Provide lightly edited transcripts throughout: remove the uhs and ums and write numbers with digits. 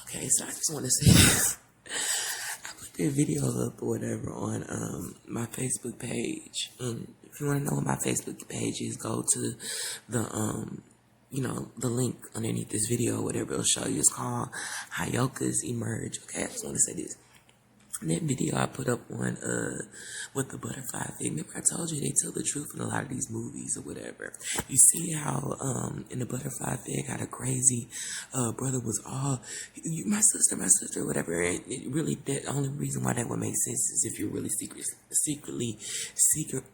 Okay, so I just want to say, I put that video up or whatever on my Facebook page, and if you want to know what my Facebook page is, go to the link underneath this video or whatever. It'll show you. It's called Hayokas Emerge. Okay, I just want to say this. That video I put up on with the butterfly thing. Remember I told you they tell the truth in a lot of these movies or whatever. You see how in the butterfly thing how the crazy brother was all my sister, whatever. And it really, that only reason why that would make sense is if you're really secretly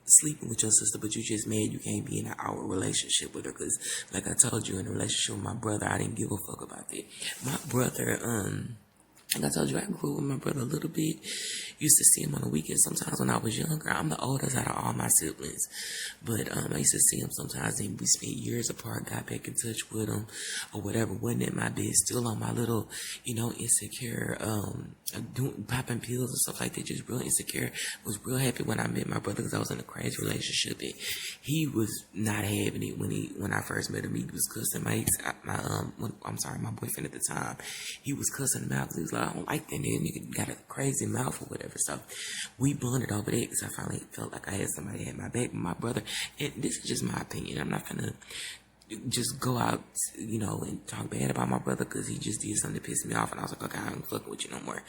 sleeping with your sister, but you just mad you can't be in an hour relationship with her. Cause like I told you, in a relationship with my brother, I didn't give a fuck about that. My brother, like I told you, I grew up with my brother a little bit. Used to see him on the weekends sometimes when I was younger. I'm the oldest out of all my siblings. But I used to see him sometimes, and we spent years apart, got back in touch with him or whatever. Wasn't at my bed, still on my little, insecure, popping pills and stuff like that, just real insecure. Was real happy when I met my brother because I was in a crazy relationship. And he was not having it when I first met him. He was cussing my boyfriend at the time. He was cussing him out because he was like, I don't like that nigga got a crazy mouth or whatever. So we bonded over that because I finally felt like I had somebody at my back. My brother, and this is just my opinion. I'm not gonna just go out, and talk bad about my brother because he just did something to piss me off, and I was like, okay, I ain't fucking with you no more.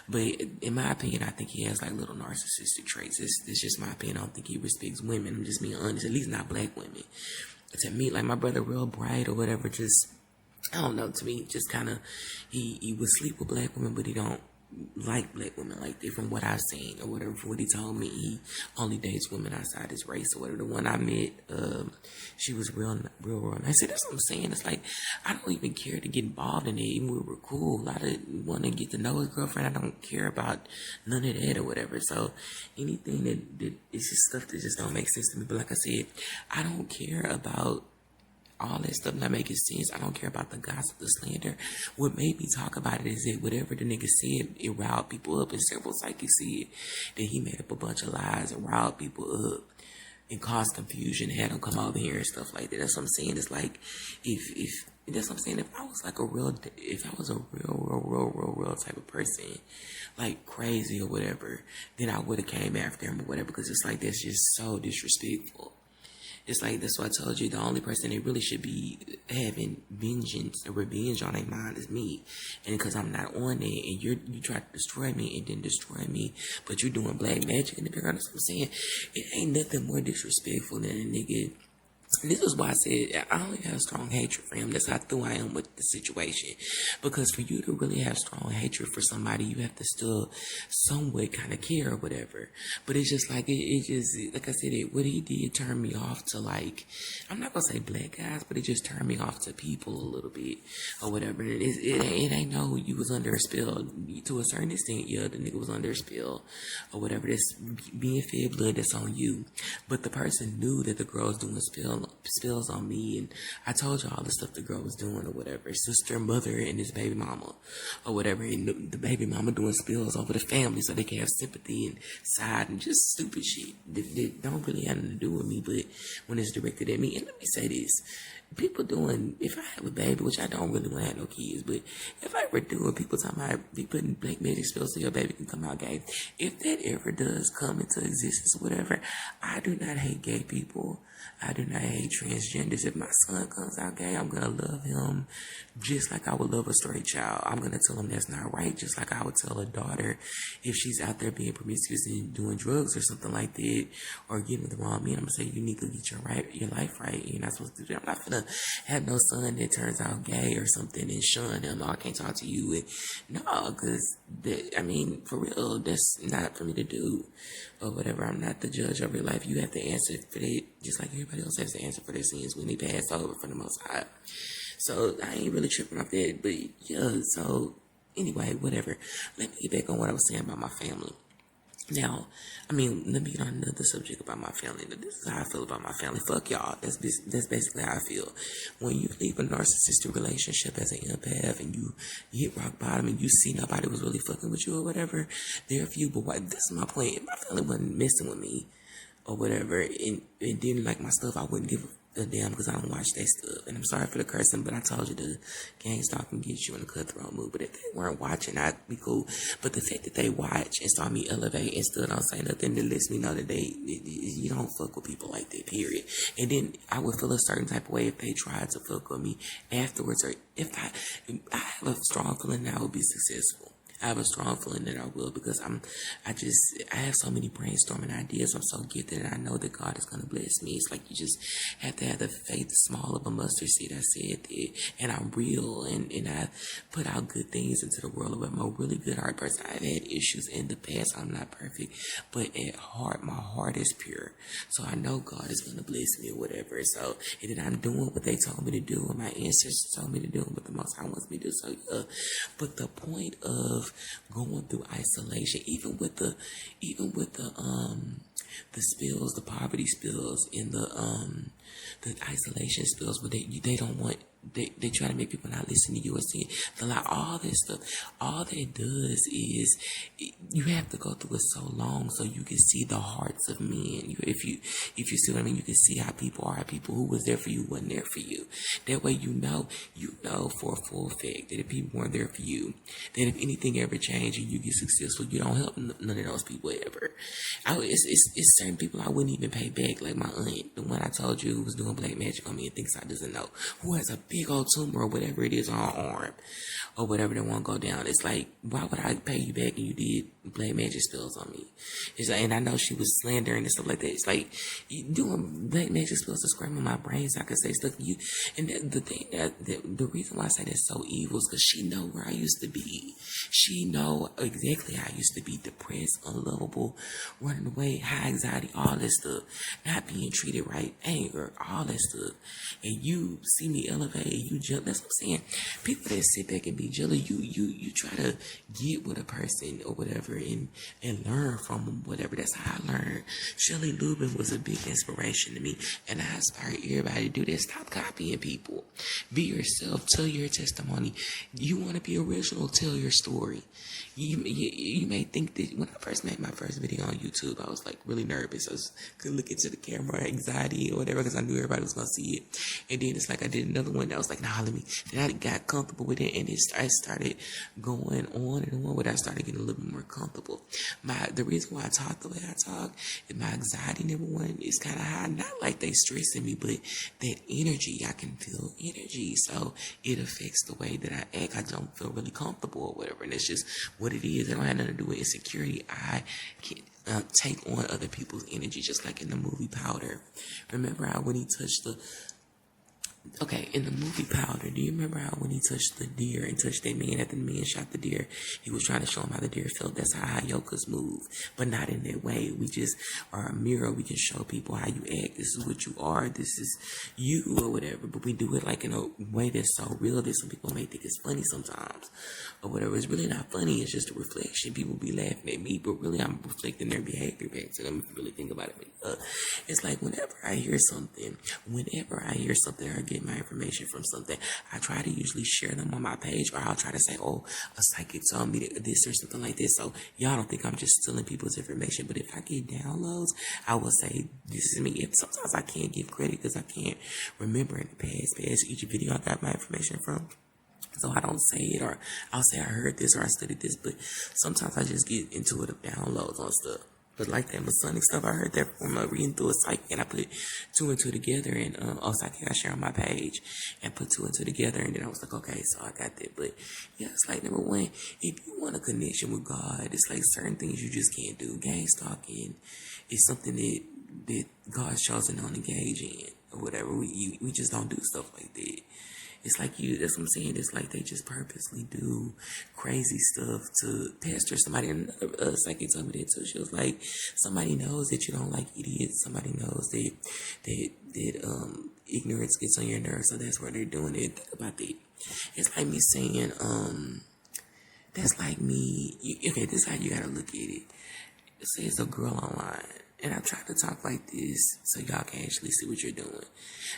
But in my opinion, I think he has like little narcissistic traits. It's just my opinion. I don't think he respects women. I'm just being honest. At least not black women. To me, like my brother, real bright or whatever. Just I don't know. To me, just kind of he would sleep with black women, but he don't like black women like that from what I've seen or whatever. From what he told me, he only dates women outside his race or whatever. The one I met, she was real nice. That's what I'm saying. It's like I don't even care to get involved in it. Even when we were cool, I didn't want to get to know his girlfriend. I don't care about none of that or whatever. So anything that it's just stuff that just don't make sense to me. But like I said, I don't care about all that stuff not making sense. I don't care about the gossip, the slander. What made me talk about it is that whatever the nigga said, it riled people up, and several psychics said that he made up a bunch of lies and riled people up and caused confusion, had them come over here and stuff like that. That's what I'm saying. It's like if that's what I'm saying. If I was a real type of person, like crazy or whatever, then I would have came after him or whatever, because it's like that's just so disrespectful. It's like, that's why I told you, the only person that really should be having vengeance or revenge on their mind is me. And because I'm not on it, and you try to destroy me and then destroy me, but you're doing black magic in the background. That's what I'm saying. It ain't nothing more disrespectful than a nigga. And this is why I said I only have strong hatred for him. That's how through I am with the situation. Because for you to really have strong hatred for somebody, you have to still somewhat kind of care or whatever. But it's just like, it just, like I said, what he did turned me off to, like, I'm not going to say black guys, but it just turned me off to people a little bit or whatever. It ain't no, you was under a spell. To a certain extent, yeah, the nigga was under a spell or whatever. That's being fed blood, that's on you. But the person knew that the girl was doing spells on me, and I told you all the stuff the girl was doing or whatever. Sister, mother, and his baby mama or whatever, and the baby mama doing spells over the family so they can have sympathy and side and just stupid shit that don't really have nothing to do with me, but when it's directed at me. And let me say this, people doing, if I have a baby, which I don't really want to have no kids, but if I ever do, and people talking about be putting black magic spells so your baby can come out gay, if that ever does come into existence or whatever, I do not hate gay people. I do not hate transgenders. If my son comes out gay, I'm going to love him just like I would love a straight child. I'm going to tell him that's not right, just like I would tell a daughter if she's out there being promiscuous and doing drugs or something like that, or getting with the wrong man. I'm going to say, you need to get your life right. You're not supposed to do that. I'm not going to have no son that turns out gay or something and shun him. I can't talk to you. And, no, because, for real, that's not for me to do or whatever. I'm not the judge of your life. You have to answer for that, just like everybody else has to answer for their sins when they pass over for the Most High. So I ain't really tripping off that, but yeah, so anyway, whatever. Let me get back on what I was saying about my family. Now, let me get on another subject about my family. This is how I feel about my family. Fuck y'all. That's basically how I feel. When you leave a narcissistic relationship as an empath and you hit rock bottom and you see nobody was really fucking with you or whatever, there are few, but this is my point. If my family wasn't messing with me or whatever and didn't like my stuff, I wouldn't give damn, because I don't watch that stuff. And I'm sorry for the cursing, but I told you the Gangstalking gets you in the cutthroat mood. But if they weren't watching, I'd be cool. But the fact that they watch and saw me elevate and still don't say nothing, that lets me know that you don't fuck with people like that, period. And then I would feel a certain type of way if they tried to fuck with me afterwards, or if I have a strong feeling that I would be successful. I have a strong feeling that I will, because I have so many brainstorming ideas. I'm so gifted, and I know that God is going to bless me. It's like you just have to have the faith small of a mustard seed. I said that, and I'm real, and I put out good things into the world. I'm a really good heart person. I've had issues in the past. I'm not perfect, but at heart, my heart is pure. So I know God is going to bless me or whatever. So, and then I'm doing what they told me to do, and my ancestors told me to do, what the Most High wants me to do. So, but the point of going through isolation, even with the spills, the poverty spills, and the isolation spills, but they don't want, they try to make people not listen to you or see it. Like all this stuff, all that does is you have to go through it so long so you can see the hearts of men. If you see what I mean, you can see how people are, people who was there for you wasn't there for you. That way you know for a full fact that if people weren't there for you, that if anything ever changed and you get successful, you don't help none of those people ever. It's certain people I wouldn't even pay back, like my aunt, the one I told you who was doing black magic on me and thinks I doesn't know, who has a big old tumor or whatever it is on her arm or whatever that won't go down. It's like, why would I pay you back and you did black magic spells on me? It's like, and I know she was slandering and stuff like that. It's like, you doing black magic spells to scramble my brain so I could say stuff to you. And the reason why I say that's so evil is because she know where I used to be. She know exactly how I used to be: depressed, unlovable, running away, high anxiety, all this stuff, not being treated right, anger, all that stuff. And you see me elevate, you jealous. That's what I'm saying. People that sit back and be jealous, you try to get with a person or whatever and learn from them, whatever. That's how I learned. Shirley Lubin was a big inspiration to me, and I inspire everybody to do this. Stop copying people. Be yourself. Tell your testimony. You want to be original, tell your story. You may think that when I first made my first video on YouTube, I was like really nervous. I couldn't look into the camera, anxiety or whatever, because I knew everybody was gonna see it. And then it's like I did another one that was like, nah, let me. Then I got comfortable with it, and I started going on and on. Where I started getting a little bit more comfortable. The reason why I talk the way I talk is my anxiety, number one, is kind of high. Not like they stressing me, but that energy, I can feel energy, so it affects the way that I act. I don't feel really comfortable or whatever, and it's just what it is. It don't have nothing to do with insecurity. I can take on other people's energy, just like in the movie Powder. Remember how when he touched in the movie Powder, do you remember how when he touched the deer and touched that man after the man shot the deer, he was trying to show him how the deer felt? That's how yokas move, but not in that way. We just are a mirror. We can show people how you act. This is what you are. This is you or whatever, but we do it like in a way that's so real that some people may think it's funny sometimes or whatever. It's really not funny. It's just a reflection. People be laughing at me, but really I'm reflecting their behavior back to them if you really think about it. It's like whenever I hear something or get my information from something, I try to usually share them on my page, or I'll try to say, oh, a psychic told me this or something like this, so y'all don't think I'm just stealing people's information. But if I get downloads, I will say this is me. And sometimes I can't give credit because I can't remember in the past each video I got my information from, so I don't say it, or I'll say I heard this or I studied this. But sometimes I just get into it of downloads on stuff. But like that Masonic stuff, I heard that from reading through a psychic, and I put two and two together, and psychic I share on my page, and put two and two together, and then I was like, okay, so I got that. But yeah, it's like, number one, if you want a connection with God, it's like certain things you just can't do. Gangstalking is something that God's chosen to engage in, or whatever. We just don't do stuff like that. It's like that's what I'm saying. It's like they just purposely do crazy stuff to pester somebody. And another psychic told me that too. She was like, somebody knows that you don't like idiots. Somebody knows that ignorance gets on your nerves. So that's where they're doing it. Think about that. It's like me saying, that's like me. Okay, this is how you gotta look at it. Say it's a girl online, And I try to talk like this so y'all can actually see what you're doing.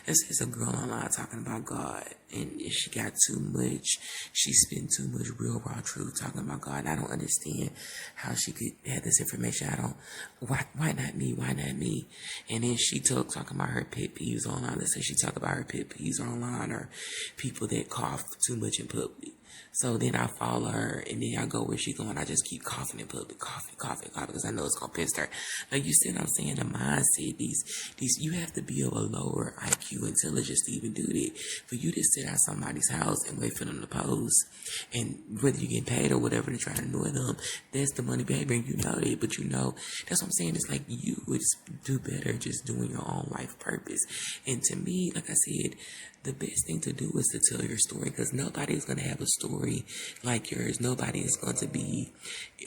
It's a girl online talking about God, and she got too much. She spent too much real raw truth talking about God. And I don't understand how she could have this information. Why not me? Why not me? And then she talking about her pet peeves online. Let's say she talk about her pet peeves online, or people that cough too much in public. So then I follow her, and then I go where she going. I just keep coughing in public, coughing, because I know it's gonna piss her. Like, you see what I'm saying? The mindset, these, you have to be of a lower IQ intelligence to even do that. For you to sit at somebody's house and wait for them to post, and whether you get paid or whatever to try to annoy them, that's the money, baby, and you know that. But you know, that's what I'm saying. It's like you would do better just doing your own life purpose. And to me, like I said, the best thing to do is to tell your story, because nobody is going to have a story like yours. Nobody is going to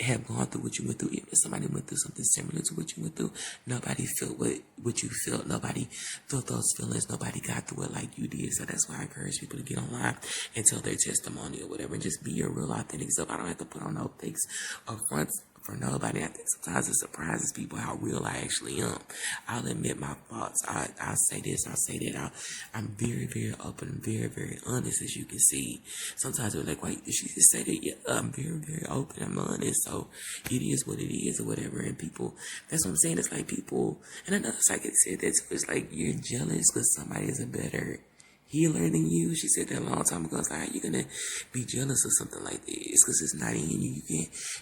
have gone through what you went through. Even if somebody went through something similar to what you went through, nobody felt what you felt. Nobody felt those feelings. Nobody got through it like you did. So that's why I encourage people to get online and tell their testimony or whatever, and just be your real authentic self. I don't have to put on no fakes or fronts for nobody. I think sometimes it surprises people how real I actually am. I'll admit my faults. I'll say this, I'll say that. I'm very, very open, very, very honest, as you can see. Sometimes they're like, wait, did she just say that? Yeah, I'm very, very open, I'm honest. So it is what it is or whatever. And people, that's what I'm saying. It's like people, and another psychic said that too. It's like you're jealous because somebody is a better healer than you. She said that a long time ago. It's like, how you gonna be jealous of something like this? Because it's not in you.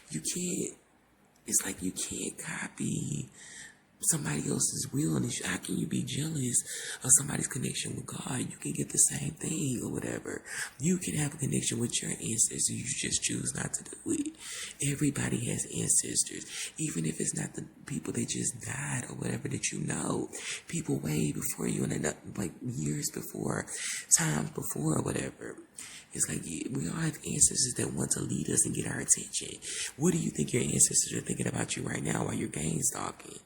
You can't. It's like you can't copy somebody else's realness. How can you be jealous of somebody's connection with God? You can get the same thing or whatever. You can have a connection with your ancestors. You just choose not to do it. Everybody has ancestors, even if it's not the people that just died or whatever that you know. People way before you, and like years before, times before or whatever. It's like we all have ancestors that want to lead us and get our attention. What do you think your ancestors are thinking about you right now while you're gangstalking?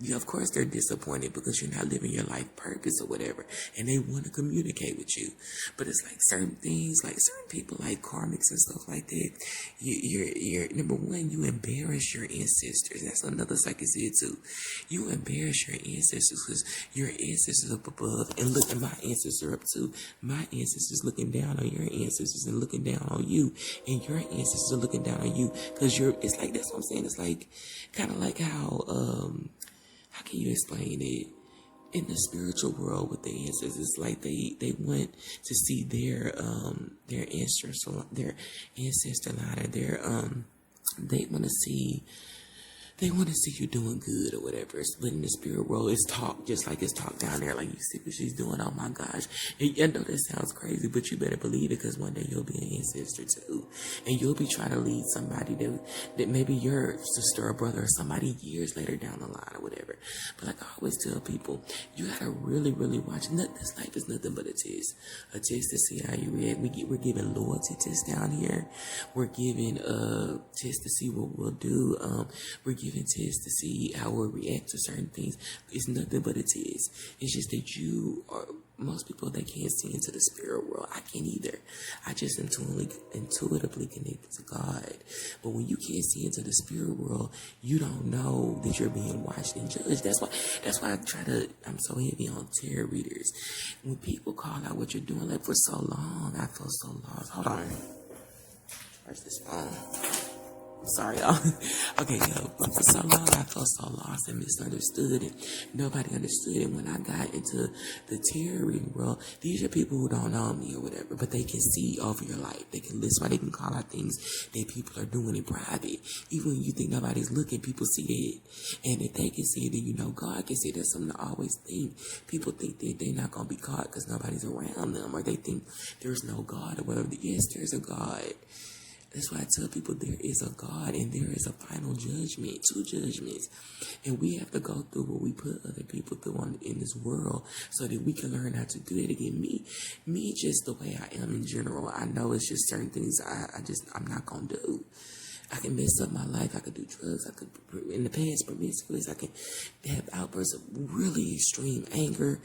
Yeah, of course they're disappointed because you're not living your life purpose or whatever, and they want to communicate with you. But it's like certain things, like certain people, like karmics and stuff like that. You're number one, you embarrass your ancestors. That's another psychic said too. You embarrass your ancestors because your ancestors up above, and look at my ancestors up too. My ancestors looking down on your ancestors and looking down on you, and your ancestors are looking down on you because you're. It's like that's what I'm saying. It's like kind of like how can you explain it? In the spiritual world with the ancestors, it's like they want to see their ancestor line, or they want to see you doing good or whatever. But in the spirit world, it's talk just like it's talk down there. Like, you see what she's doing? Oh my gosh. And I know that sounds crazy, but you better believe it, because one day you'll be an ancestor too. And you'll be trying to lead somebody that maybe your sister or brother or somebody years later down the line or whatever. But like I always tell people, you gotta really, really watch. This life is nothing but a test. A test to see how you react. We're giving loyalty tests down here. We're giving tests to see what we'll do. We're giving tests to see how we'll react to certain things. It's nothing but a test. It's just that most people, they can't see into the spirit world. I can't either. I just intuitively connected to God. But when you can't see into the spirit world, you don't know that you're being watched and judged. That's why I'm so heavy on tarot readers. When people call out what you're doing, like for so long, I felt so lost. Hold on. Where's this phone? Sorry, y'all. Okay, for so long I felt so lost and misunderstood, and nobody understood it. When I got into the tarot reading world, these are people who don't know me or whatever, but they can see over your life. They can listen, they can call out things that people are doing in private. Even when you think nobody's looking, people see it. And if they can see it, then you know God can see it. That's something to always think. People think that they're not going to be caught because nobody's around them, or they think there's no God or whatever. Yes, there's a God. That's why I tell people there is a God and there is a final judgment, 2 judgments. And we have to go through what we put other people through in this world so that we can learn how to do it again. Me just the way I am in general. I know it's just certain things I'm not going to do. I can mess up my life. I could do drugs. I could, in the past, promiscuous. I can have outbursts of really extreme anger,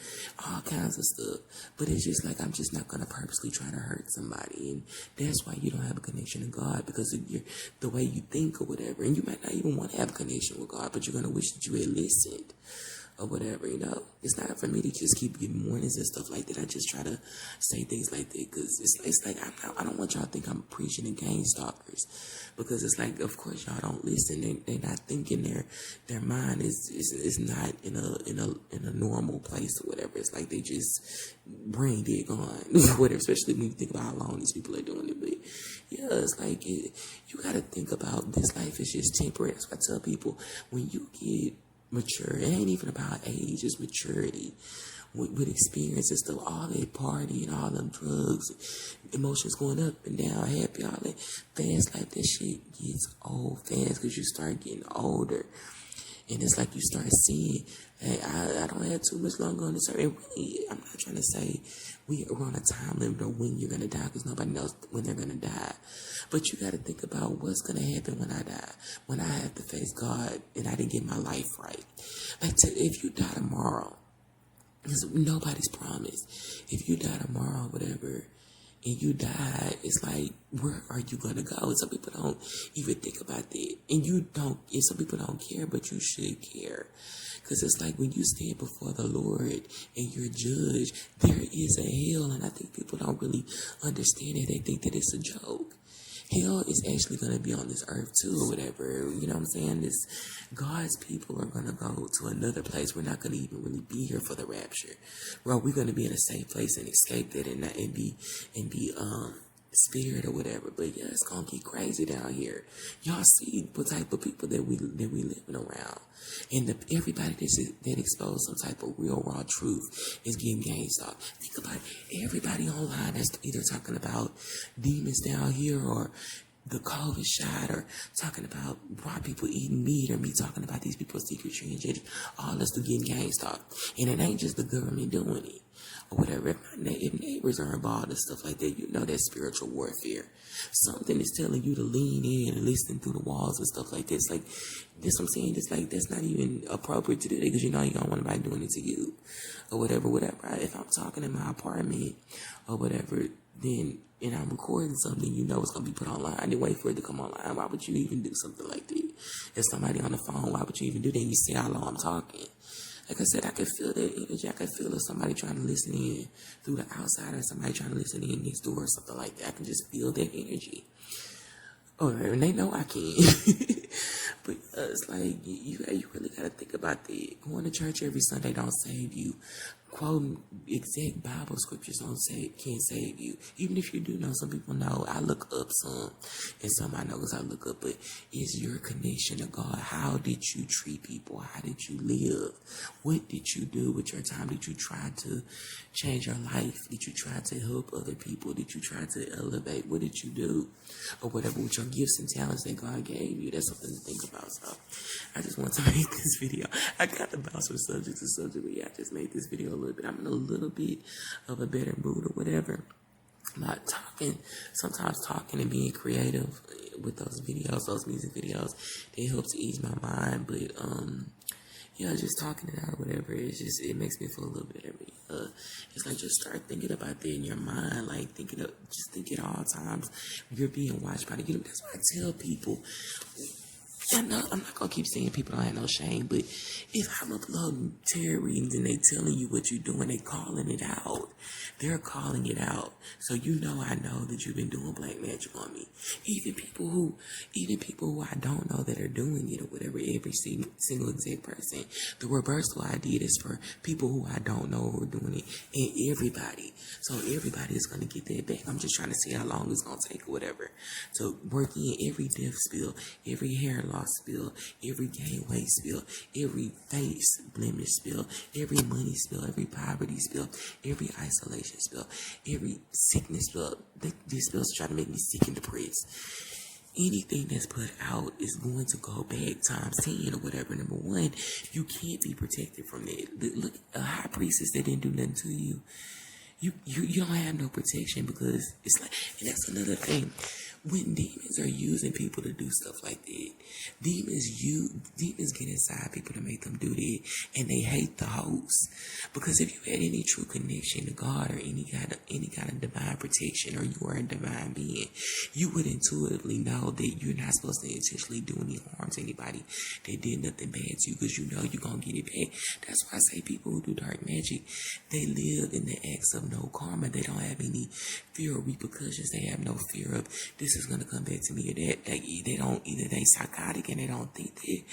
all kinds of stuff. But it's just like, I'm just not going to purposely try to hurt somebody. And that's why you don't have a connection to God, because of the way you think or whatever. And you might not even want to have a connection with God, but you're going to wish that you had listened or whatever, you know. It's not for me to just keep getting warnings and stuff like that. I just try to say things like that because it's like I don't want y'all to think I'm preaching to gang stalkers, because it's like, of course y'all don't listen. They're not thinking. Their mind is not in a normal place or whatever. It's like they just brain dead gone whatever. Especially when you think about how long these people are doing it. But yeah, it's like you got to think about this life is just temporary. That's why I tell people, when you get mature, it ain't even about age, it's maturity with experience and stuff. All that party and all them drugs, emotions going up and down, happy, all that fast life, that shit gets old fast because you start getting older. And it's like you start seeing, hey, I don't have too much longer on this earth. And really, I'm not trying to say we're on a time limit of when you're going to die, because nobody knows when they're going to die. But you got to think about what's going to happen when I die, when I have to face God and I didn't get my life right. Like, if you die tomorrow, because nobody's promised. If you die tomorrow, whatever, and you die, it's like, where are you going to go? And some people don't even think about that. And some people don't care, but you should care. Because it's like when you stand before the Lord and you're judged, there is a hell. And I think people don't really understand it. They think that it's a joke. Hell is actually going to be on this earth too, or whatever. You know what I'm saying? God's people are going to go to another place. We're not going to even really be here for the rapture. Well, we're going to be in a safe place and escape that and be spared or whatever. But yeah, it's going to get crazy down here. Y'all see what type of people that we living around. And everybody that exposed some type of real raw truth is getting gang stalked. Think about it. Everybody online that's either talking about demons down here, or the COVID shot, or talking about why people eating meat, or me talking about these people's secret transgender, all us to getting gang stalked. And it ain't just the government doing it or whatever. If neighbors are involved and stuff like that, you know that's spiritual warfare. Something is telling you to lean in and listen through the walls and stuff like this. Like, this what I'm saying, it's like, that's not even appropriate to do that, because you know you don't want anybody doing it to you or whatever. If I'm talking in my apartment or whatever, then, and I'm recording something, you know it's going to be put online. I didn't wait for it to come online. Why would you even do something like that? If somebody on the phone, why would you even do that? You see how long I'm talking. Like I said, I can feel that energy. I can feel if somebody trying to listen in through the outside, or somebody trying to listen in next door or something like that. I can just feel that energy. And they know I can. But it's like, you really got to think about that. Going to church every Sunday don't save you. Quoting exact Bible scriptures can't save you. Even if you do know, some people know. I look up some, and some I know because I look up. But is your connection to God? How did you treat people? How did you live? What did you do with your time? Did you try to change your life? Did you try to help other people? Did you try to elevate? What did you do? Or whatever with your gifts and talents that God gave you. That's something to think about. So I just want to make this video. I got to bounce from subject to subject, but yeah, I just made this video a little bit. I'm in a little bit of a better mood or whatever. Not talking, sometimes talking and being creative with those videos, those music videos, they help to ease my mind. But yeah, just talking it out or whatever, it makes me feel a little better. It's like, just start thinking about that in your mind, like think at all times you're being watched by the enemy. That's why I tell people, I'm not gonna keep saying people don't have no shame, but if I'm uploading tarot readings and they telling you what you're doing, they calling it out. They're calling it out. So you know I know that you've been doing black magic on me. Even people who I don't know that are doing it or whatever, every single exact person. The reversal I did is for people who I don't know who are doing it, and everybody. So everybody is gonna get that back. I'm just trying to see how long it's gonna take or whatever. So work in every death spill, every hair loss spill, every gain weight spill, every face blemish spill, every money spill, every poverty spill, every isolation spill, every sickness spill. These spills try to make me sick and depressed. Anything that's put out is going to go back times 10 or whatever. Number one, you can't be protected from that. Look, a high priestess that didn't do nothing to you. You don't have no protection, because it's like, and that's another thing. when demons are using people to do stuff like that, demons get inside people to make them do that, and they hate the host. Because if you had any true connection to God or any kind of divine protection, or you are a divine being, you would intuitively know that you're not supposed to intentionally do any harm to anybody that did nothing bad to you, because you know you're gonna get it back. That's why I say people who do dark magic, they live in the acts of no karma. They don't have any fear of repercussions. They have no fear of this is gonna come back to me or that. They don't, either they psychotic and they don't think that,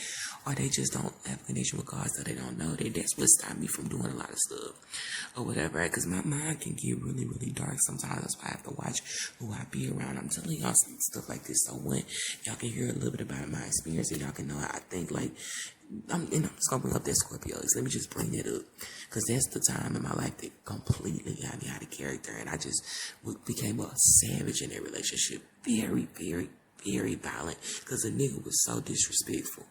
or they just don't have a connection with God, so they don't know that. That's what stopped me from doing a lot of stuff or whatever, right? Because my mind can get really, really dark sometimes. That's why I have to watch who I be around. I'm telling y'all some stuff like this, so when y'all can hear a little bit about my experience and y'all can know how I think, like, I'm just gonna bring up that Scorpio. So let me just bring that up, because that's the time in my life that completely got me out of character, and I just became a savage in that relationship. Very, very, very violent, because the nigga was so disrespectful.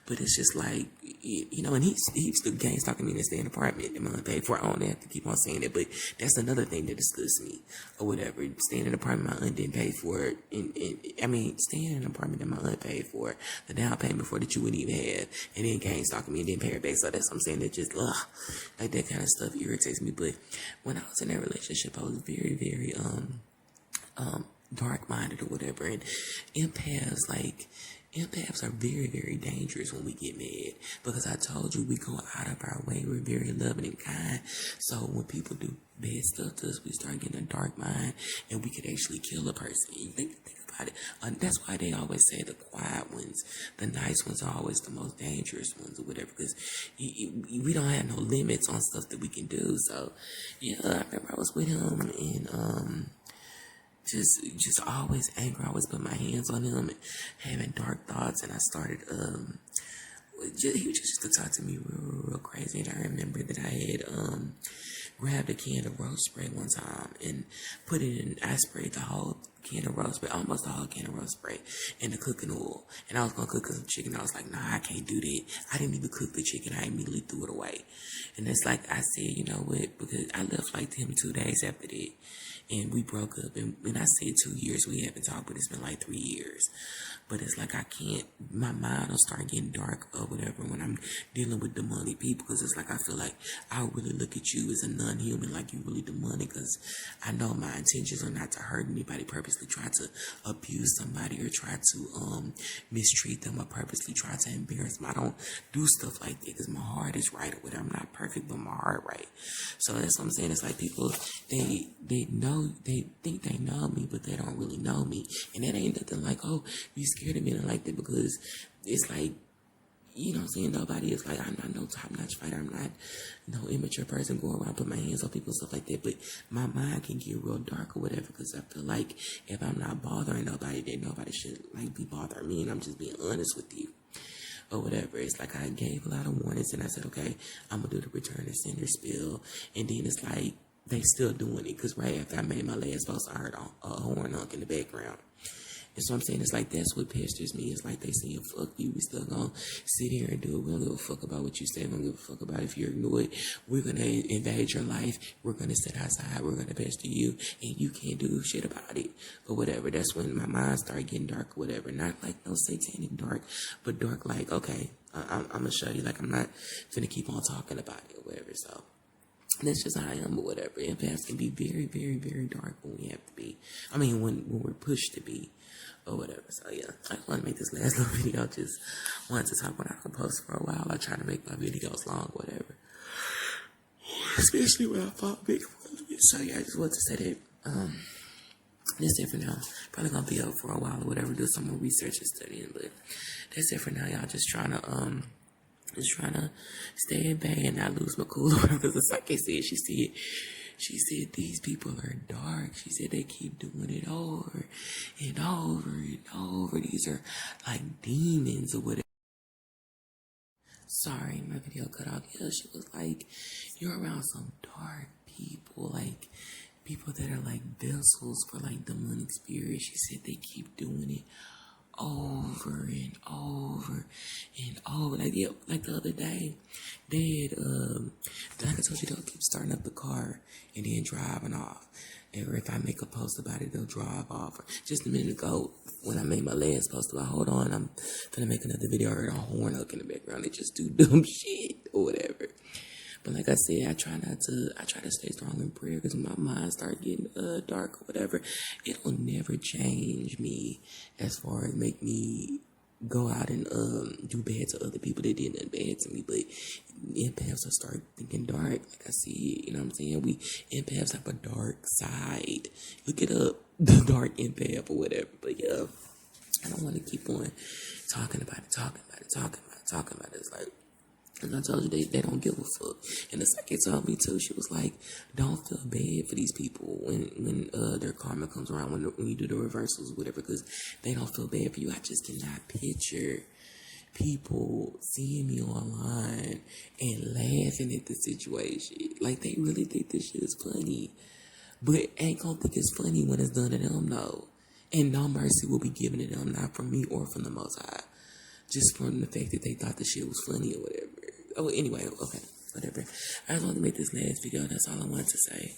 But it's just like, you know, and he's the Gangstalking me in stay in an apartment that my paid for. I don't have to keep on saying it, but that's another thing that disgusts me or whatever. Staying in an apartment my aunt didn't pay for it. I mean, staying in an apartment that my aunt paid for, the down payment for that you wouldn't even have, and then Gangstalking me and didn't pay her back. So that's what I'm saying. That just, like that kind of stuff irritates me. But when I was in that relationship, I was very, very, dark-minded or whatever, and empaths are very, very dangerous when we get mad, because I told you we go out of our way. We're very loving and kind. So when people do bad stuff to us, we start getting a dark mind, and we could actually kill a person. You think about it. That's why they always say the quiet ones, the nice ones, are always the most dangerous ones or whatever, because we don't have no limits on stuff that we can do. So yeah, I remember I was with him, and just always angry. I always put my hands on him and having dark thoughts. And I started, he just used to talk to me real crazy. And I remember that I had, grabbed a can of rose spray one time and put it in, I sprayed the whole can of rose spray, almost the whole can of rose spray, in the cooking oil. And I was gonna cook some chicken. I was like, nah, I can't do that. I didn't even cook the chicken. I immediately threw it away. And it's like, I said, you know what, because I left like him 2 days after that. And we broke up, and when I say 2 years, we haven't talked, but it's been like 3 years. But it's like I can't, my mind will start getting dark or whatever when I'm dealing with demonic people, because it's like I feel like I really look at you as a non-human, like you really demonic, because I know my intentions are not to hurt anybody, purposely try to abuse somebody or try to mistreat them or purposely try to embarrass them. I don't do stuff like that because my heart is right or whatever. I'm not perfect, but my heart right. So that's what I'm saying. It's like people, they think they know me, but they don't really know me. And that ain't nothing like, oh, you scared of me like that, because it's like, you know what I'm saying, nobody is like, I'm not no top-notch fighter, I'm not no immature person going around put my hands on people and stuff like that, but my mind can get real dark or whatever, because I feel like if I'm not bothering nobody, then nobody should like be bothering me, and I'm just being honest with you or whatever. It's like I gave a lot of warnings, and I said, okay, I'm gonna do the return to sender spill, and then it's like they still doing it, because right after I made my last post, I heard a horn honk in the background. And so I'm saying, it's like, that's what pesters me. It's like they saying, fuck you, we still gonna sit here and do it. We don't give a fuck about what you say. We don't give a fuck about if you're ignored. We're gonna invade your life. We're gonna sit outside. We're gonna pester you, and you can't do shit about it or whatever. That's when my mind started getting dark or whatever. Not like no satanic dark, but dark like, okay, I'm gonna show you, like, I'm not gonna keep on talking about it or whatever. So that's just how I am or whatever. Empaths can be very, very, very dark when we have to be. I mean, when we're pushed to be or whatever. So yeah, I just want to make this last little video. Just wanted to talk when I can post for a while. I try to make my videos long, whatever. Especially when I fall big. So yeah, I just wanted to say that that's it for now. Probably gonna be up for a while or whatever. Do some more research and studying, but that's it for now, y'all. Just trying to stay at bay and not lose my cool or whatever. Because the psychic said, she said these people are dark. She said they keep doing it over and over and over. These are like demons or whatever. Sorry, my video cut off. Yeah, she was like, you're around some dark people, like people that are like vessels for like demonic spirits. She said they keep doing it over and over and over. Like, yeah, like the other day, they had, like I told you, they'll keep starting up the car and then driving off. Or if I make a post about it, they'll drive off. Just a minute ago, when I made my last post about, hold on, I'm gonna make another video, I heard a horn hook in the background. They just do dumb shit or whatever. But like I said, I try to stay strong in prayer, because when my mind start getting dark or whatever, it'll never change me as far as make me go out and do bad to other people that did nothing bad to me. But empaths will start thinking dark, like I said, you know what I'm saying? We empaths have a dark side. Look it up, the dark empath or whatever. But yeah, I don't want to keep on talking about it. It's like, and I told you, they don't give a fuck. And the psychic told me too, she was like, don't feel bad for these people when their karma comes around, when you do the reversals or whatever, because they don't feel bad for you. I just cannot picture people seeing me online and laughing at the situation. Like, they really think this shit is funny. But ain't gonna think it's funny when it's done to them, though. And no mercy will be given to them, not from me or from the Most High. Just from the fact that they thought the shit was funny or whatever. Oh, anyway, okay, whatever. I just wanted to make this last video. That's all I wanted to say.